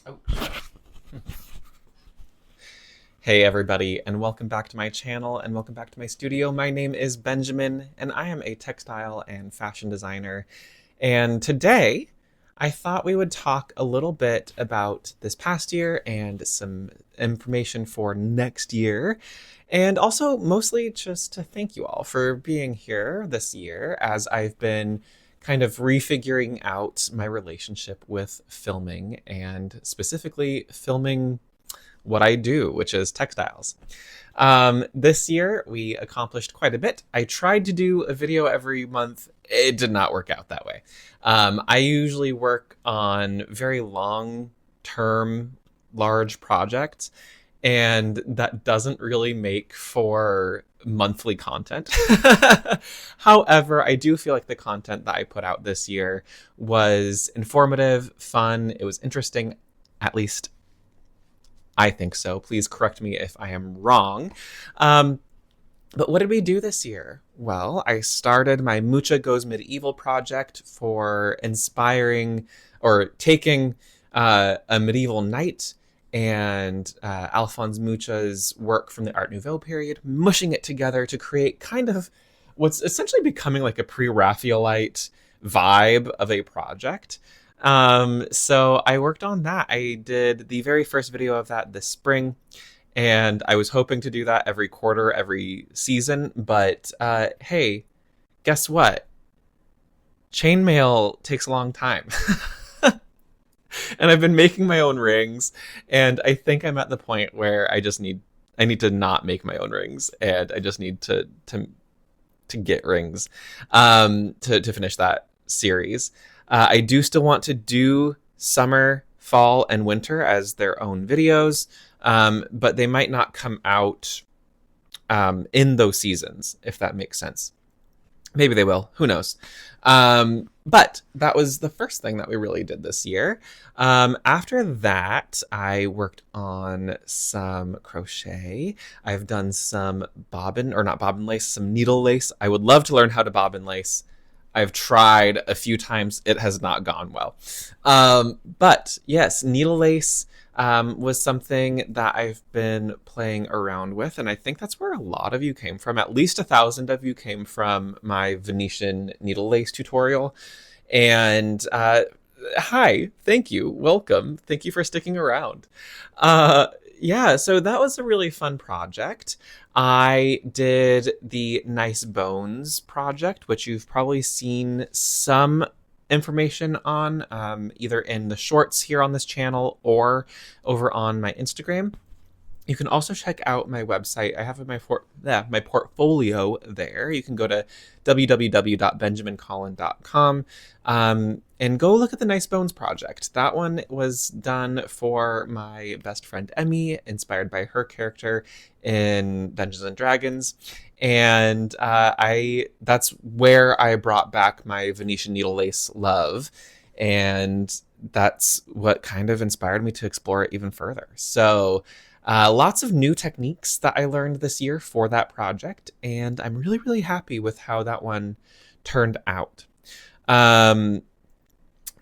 Oh. Hey everybody, and welcome back to my channel and welcome back to my studio. My name is Benjamin, and I am a textile and fashion designer. And today, I thought we would talk a little bit about this past year and some information for next year. And also, mostly just to thank you all for being here this year as I've been kind of refiguring out my relationship with filming and specifically filming what I do, which is textiles. This year, we accomplished quite a bit. I tried to do a video every month. It did not work out that way. I usually work on very long term, large projects, and that doesn't really make for monthly content. However, I do feel like the content that I put out this year was informative, fun, it was interesting, at least I think so. Please correct me if I am wrong. But what did we do this year? Well, I started my Mucha Goes Medieval project for inspiring or taking a medieval knight and Alphonse Mucha's work from the Art Nouveau period, mushing it together to create kind of what's essentially becoming like a pre-Raphaelite vibe of a project. So I worked on that. I did the very first video of that this spring, and I was hoping to do that every quarter, every season. But hey, guess what? Chainmail takes a long time. And I've been making my own rings, and I think I'm at the point where I need to not make my own rings, and I just need to get rings to finish that series. I do still want to do summer, fall, and winter as their own videos, but they might not come out in those seasons, if that makes sense. Maybe they will. Who knows? But that was the first thing that we really did this year. After that, I worked on some crochet. I've done some bobbin, or not bobbin lace, some needle lace. I would love to learn how to bobbin lace. I've tried a few times. It has not gone well. But yes, needle lace was something that I've been playing around with. And I think that's where a lot of you came from. At least 1,000 of you came from my Venetian needle lace tutorial. And hi, thank you. Welcome. Thank you for sticking around. Yeah, so that was a really fun project. I did the Nice Bones project, which you've probably seen some information on, either in the shorts here on this channel or over on my Instagram. You can also check out my website. I have my portfolio there. You can go to www.benjamincollin.com and go look at the Nice Bones project. That one was done for my best friend Emmy, inspired by her character in Dungeons and Dragons. And that's where I brought back my Venetian needle lace love. And that's what kind of inspired me to explore it even further. So lots of new techniques that I learned this year for that project, and I'm really, really happy with how that one turned out.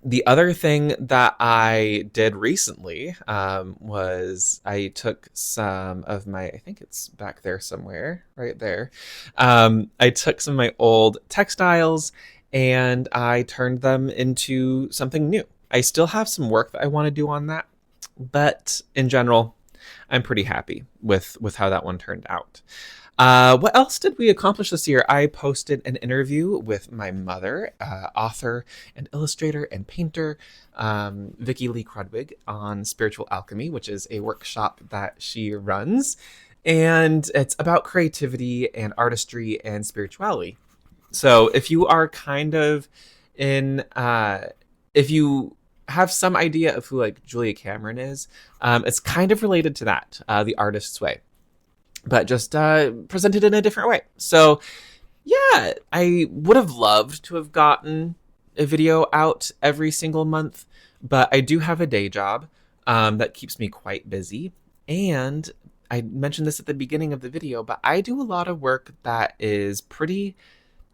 The other thing that I did recently was I took some of I think it's back there somewhere, right there. I took some of my old textiles and I turned them into something new. I still have some work that I want to do on that, but in general, I'm pretty happy with how that one turned out. What else did we accomplish this year? I posted an interview with my mother, author and illustrator and painter, Vicki Lee Crudwig, on Spiritual Alchemy, which is a workshop that she runs. And it's about creativity and artistry and spirituality. So if you are kind of if you have some idea of who like Julia Cameron is, it's kind of related to that, the artist's way, but just presented in a different way. So yeah, I would have loved to have gotten a video out every single month, but I do have a day job that keeps me quite busy. And I mentioned this at the beginning of the video, but I do a lot of work that is pretty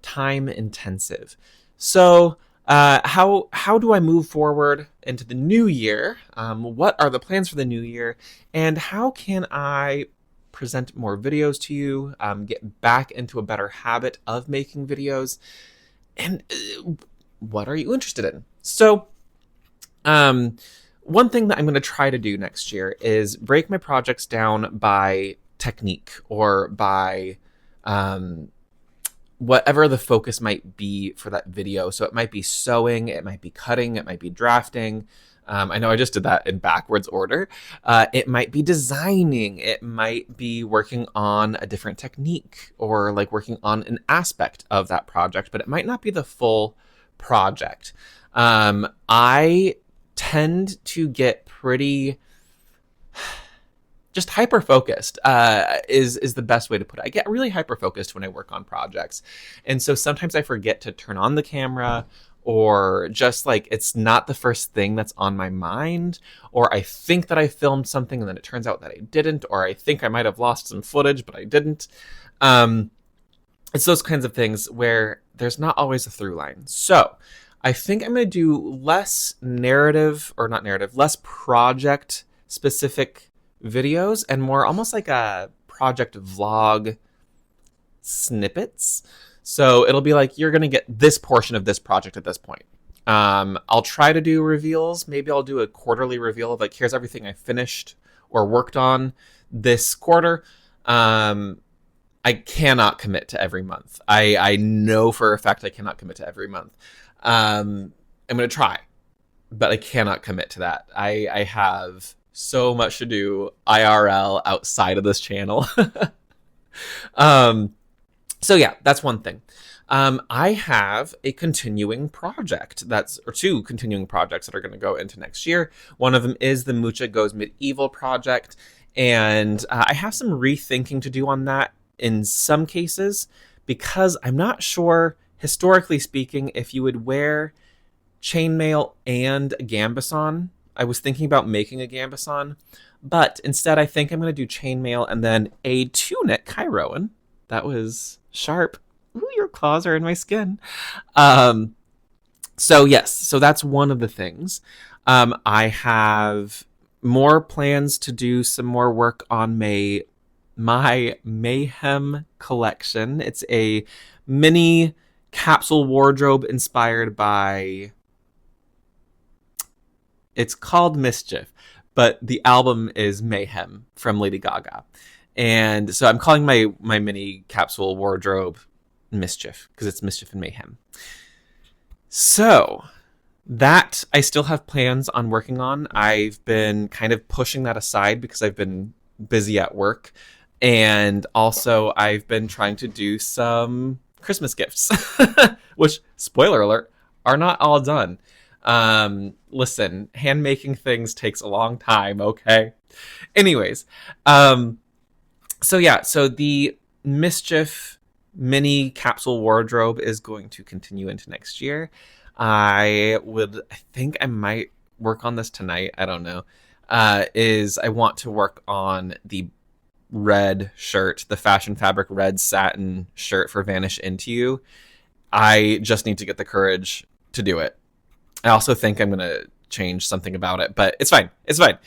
time intensive. So how do I move forward into the new year? What are the plans for the new year? And how can I present more videos to you, get back into a better habit of making videos? And what are you interested in? So, one thing that I'm going to try to do next year is break my projects down by technique or by whatever the focus might be for that video. So it might be sewing, it might be cutting, it might be drafting. I know I just did that in backwards order. It might be designing, it might be working on a different technique or like working on an aspect of that project, but it might not be the full project. I tend to get pretty just hyper focused is the best way to put it. I get really hyper focused when I work on projects, and so sometimes I forget to turn on the camera, or just like it's not the first thing that's on my mind, or I think that I filmed something and then it turns out that I didn't, or I think I might have lost some footage but I didn't. It's those kinds of things where there's not always a through line. So I think I'm going to do less less project specific videos and more almost like a project vlog snippets. So it'll be like, you're going to get this portion of this project at this point. I'll try to do reveals. Maybe I'll do a quarterly reveal of like, here's everything I finished or worked on this quarter. I cannot commit to every month. I know for a fact I cannot commit to every month. I'm going to try, but I cannot commit to that. I have so much to do IRL outside of this channel. So yeah, that's one thing. I have a continuing project or two continuing projects that are going to go into next year. One of them is the Mucha Goes Medieval project. And I have some rethinking to do on that in some cases, because I'm not sure, historically speaking, if you would wear chainmail and a gambeson. I was thinking about making a gambeson, but instead I think I'm going to do chainmail and then a tunic. Hi, Rowan. That was sharp. Ooh, your claws are in my skin. So yes, so that's one of the things. I have more plans to do some more work on my Mayhem collection. It's a mini capsule wardrobe inspired by... It's called Mischief, but the album is Mayhem from Lady Gaga. And so I'm calling my mini capsule wardrobe Mischief, because it's Mischief and Mayhem. So that I still have plans on working on. I've been kind of pushing that aside because I've been busy at work. And also I've been trying to do some Christmas gifts, which, spoiler alert, are not all done. Listen, hand making things takes a long time, okay? Anyways, so yeah, so the Mischief mini capsule wardrobe is going to continue into next year. I think I might work on this tonight. I don't know. I want to work on the red shirt, the Fashion Fabric red satin shirt for Vanish Into You. I just need to get the courage to do it. I also think I'm going to change something about it, but it's fine. It's fine.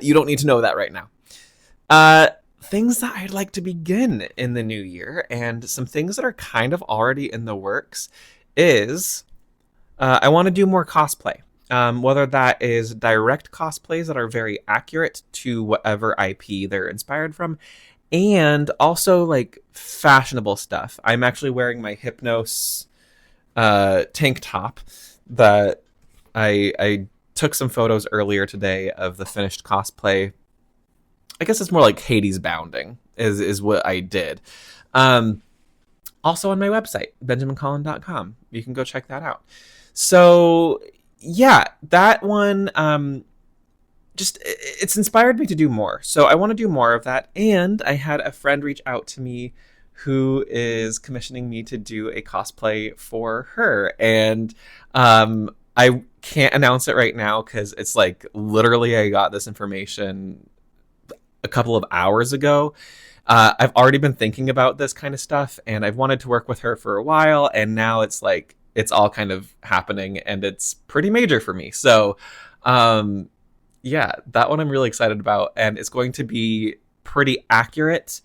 You don't need to know that right now. Things that I'd like to begin in the new year, and some things that are kind of already in the works, is I want to do more cosplay. Whether that is direct cosplays that are very accurate to whatever IP they're inspired from, and also like fashionable stuff. I'm actually wearing my Hypnos tank top that I took some photos earlier today of the finished cosplay. I guess it's more like Hades bounding is what I did. Also on my website, benjamincollin.com. You can go check that out. So yeah, that one, it's inspired me to do more. So I want to do more of that. And I had a friend reach out to me who is commissioning me to do a cosplay for her. And I can't announce it right now because it's like literally I got this information a couple of hours ago. I've already been thinking about this kind of stuff, and I've wanted to work with her for a while, and now it's like it's all kind of happening, and it's pretty major for me. So yeah, that one I'm really excited about, and it's going to be pretty accurate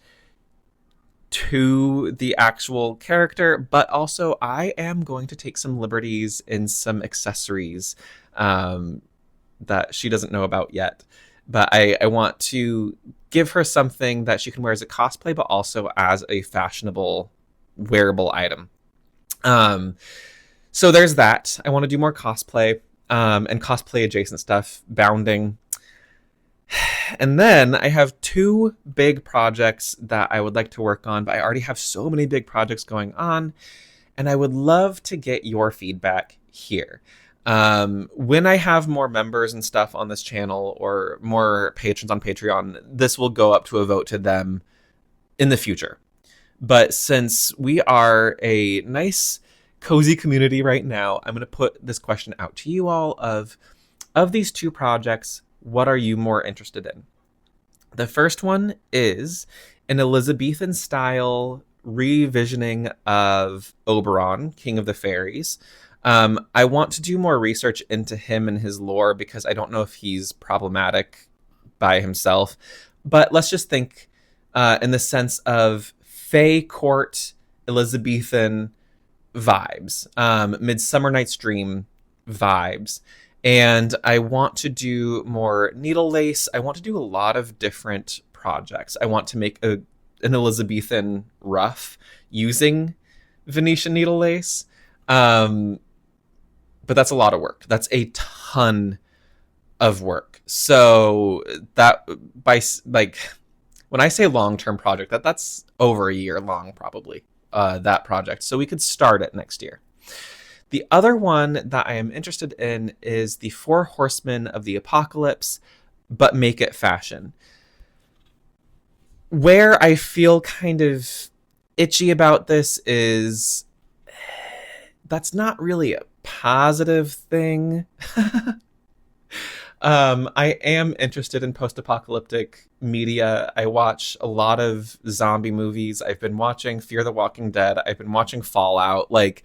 to the actual character, but also I am going to take some liberties in some accessories that she doesn't know about yet. But I want to give her something that she can wear as a cosplay, but also as a fashionable wearable item. So there's that. I want to do more cosplay and cosplay adjacent stuff, bounding. And then I have 2 big projects that I would like to work on, but I already have so many big projects going on, and I would love to get your feedback here. When I have more members and stuff on this channel, or more patrons on Patreon, this will go up to a vote to them in the future. But since we are a nice, cozy community right now, I'm going to put this question out to you all of these 2 projects, what are you more interested in? The first one is an Elizabethan style revisioning of Oberon, King of the Fairies. I want to do more research into him and his lore, because I don't know if he's problematic by himself. But let's just think in the sense of Fae Court Elizabethan vibes, Midsummer Night's Dream vibes. And I want to do more needle lace. I want to do a lot of different projects. I want to make an Elizabethan ruff using Venetian needle lace. But that's a lot of work. That's a ton of work. So that, by like, when I say long-term project, that's over a year long, probably, that project. So we could start it next year. The other one that I am interested in is the 4 Horsemen of the Apocalypse, but make it fashion. Where I feel kind of itchy about this is that's not really a positive thing. I am interested in post-apocalyptic media. I watch a lot of zombie movies. I've been watching Fear the Walking Dead. I've been watching Fallout. Like,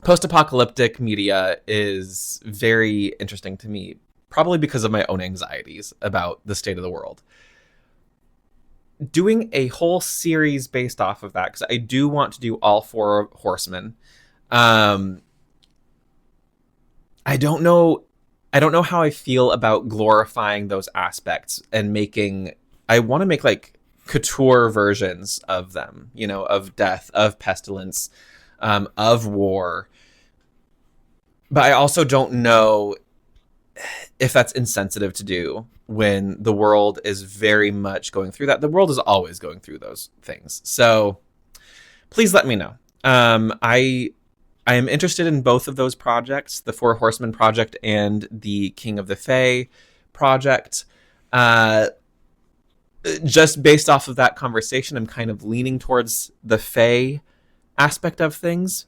post-apocalyptic media is very interesting to me, probably because of my own anxieties about the state of the world. Doing a whole series based off of that, because I do want to do all 4 Horsemen. I don't know how I feel about glorifying those aspects and I want to make like couture versions of them, you know, of death, of pestilence, of war. But I also don't know if that's insensitive to do when the world is very much going through that. The world is always going through those things. So please let me know. I am interested in both of those projects, the 4 Horsemen project and the King of the Fae project. Just based off of that conversation, I'm kind of leaning towards the Fae aspect of things.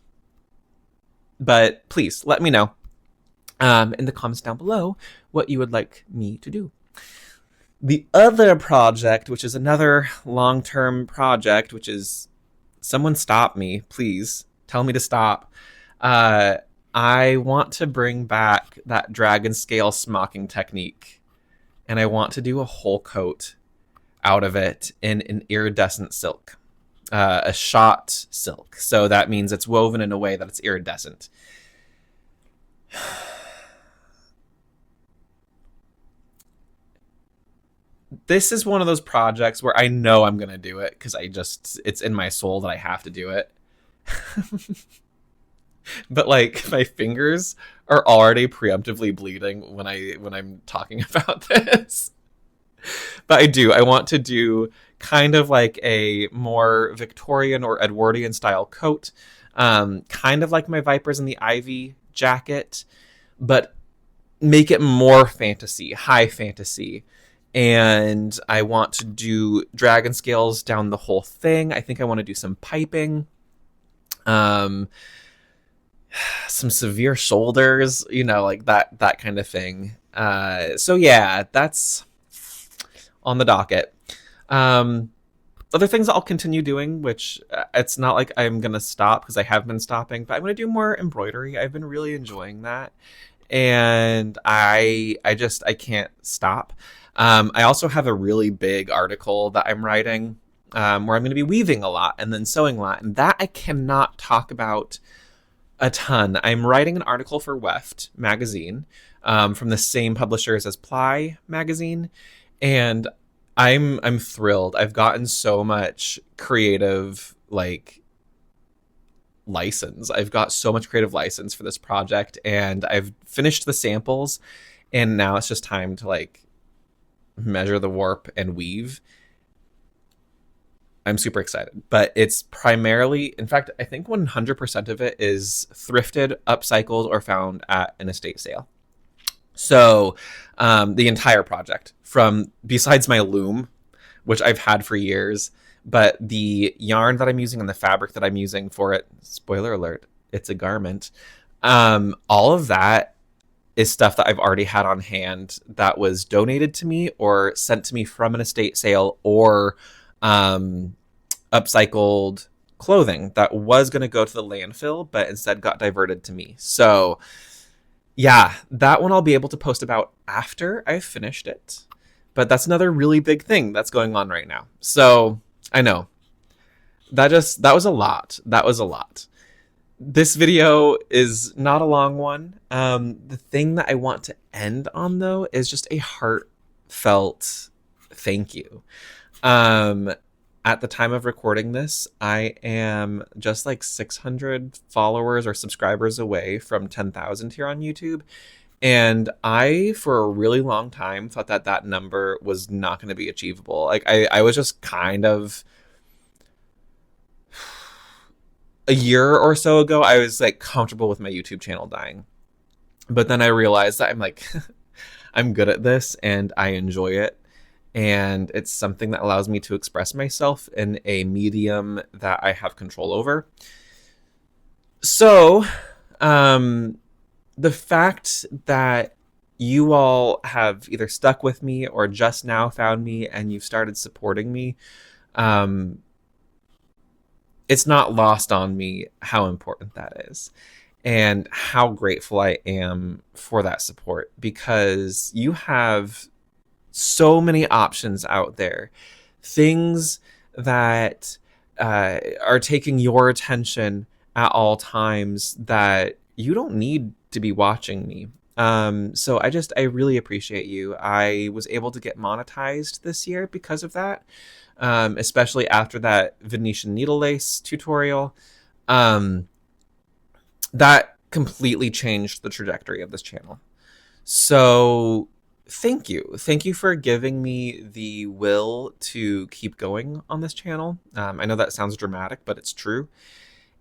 But please let me know in the comments down below what you would like me to do. The other project, which is another long-term project, which is, someone stop me, please. Tell me to stop. I want to bring back that dragon scale smocking technique. And I want to do a whole coat out of it in an iridescent silk. A shot silk. So that means it's woven in a way that it's iridescent. This is one of those projects where I know I'm going to do it because it's in my soul that I have to do it. But like my fingers are already preemptively bleeding when I'm talking about this. But I want to do kind of like a more Victorian or Edwardian style coat, kind of like my Vipers and the Ivy jacket, but make it more fantasy, high fantasy. And I want to do dragon scales down the whole thing. I think I want to do some piping, some severe shoulders, you know, like that kind of thing. So yeah, that's on the docket. other things I'll continue doing, which it's not like I'm going to stop because I have been stopping, but I'm going to do more embroidery. I've been really enjoying that. And I can't stop. I also have a really big article that I'm writing where I'm going to be weaving a lot and then sewing a lot. And that I cannot talk about a ton. I'm writing an article for Weft magazine from the same publishers as Ply magazine. And I'm thrilled. I've gotten so much creative license. I've got so much creative license for this project, and I've finished the samples, and now it's just time to measure the warp and weave. I'm super excited, but it's primarily, in fact, I think 100% of it is thrifted, upcycled, or found at an estate sale. So the entire project, from besides my loom, which I've had for years, but the yarn that I'm using and the fabric that I'm using for it, spoiler alert, it's a garment. All of that is stuff that I've already had on hand that was donated to me or sent to me from an estate sale or upcycled clothing that was going to go to the landfill, but instead got diverted to me. So yeah, that one I'll be able to post about after I've finished it. But that's another really big thing that's going on right now. So I know that was a lot. That was a lot. This video is not a long one. The thing that I want to end on, though, is just a heartfelt thank you. At the time of recording this, I am just 600 followers or subscribers away from 10,000 here on YouTube. And I, for a really long time, thought that number was not going to be achievable. I was just kind of... A year or so ago, I was comfortable with my YouTube channel dying. But then I realized that I'm good at this and I enjoy it. And it's something that allows me to express myself in a medium that I have control over. So, the fact that you all have either stuck with me or just now found me and you've started supporting me, it's not lost on me how important that is and how grateful I am for that support, because you have so many options out there, things that are taking your attention at all times that you don't need to be watching me. So I really appreciate you. I was able to get monetized this year because of that, especially after that Venetian needle lace tutorial. That completely changed the trajectory of this channel. So thank you. Thank you for giving me the will to keep going on this channel. I know that sounds dramatic, but it's true.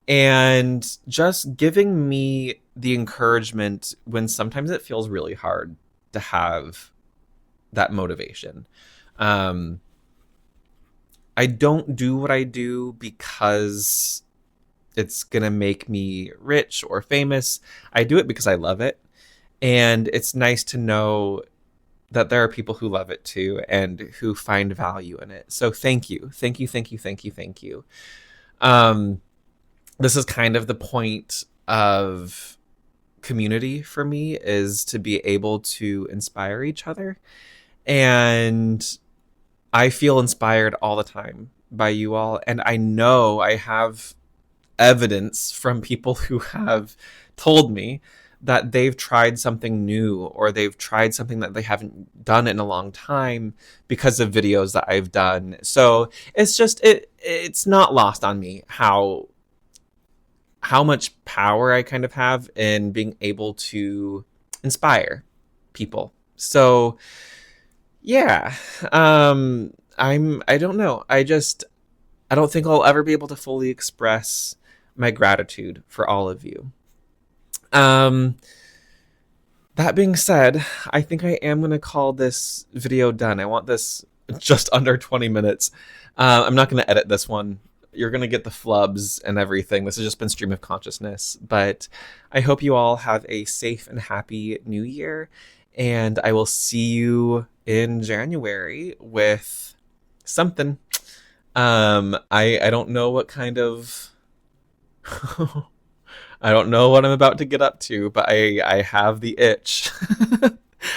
And just giving me the encouragement when sometimes it feels really hard to have that motivation. I don't do what I do because it's going to make me rich or famous. I do it because I love it. And it's nice to know that there are people who love it too and who find value in it. So thank you. Thank you, thank you, thank you, thank you. This is kind of the point of community for me, is to be able to inspire each other. And I feel inspired all the time by you all. And I know I have evidence from people who have told me that they've tried something new or they've tried something that they haven't done in a long time because of videos that I've done. So it's just, it's not lost on me how much power I kind of have in being able to inspire people. So yeah, I don't know. I don't think I'll ever be able to fully express my gratitude for all of you. That being said, I think I am going to call this video done. I want this just under 20 minutes. I'm not going to edit this one. You're going to get the flubs and everything. This has just been stream of consciousness, but I hope you all have a safe and happy new year. And I will see you in January with something. I don't know what kind of I don't know what I'm about to get up to, but I have the itch.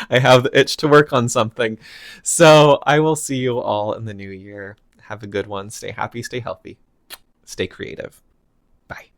I have the itch to work on something. So I will see you all in the new year. Have a good one. Stay happy, stay healthy, stay creative. Bye.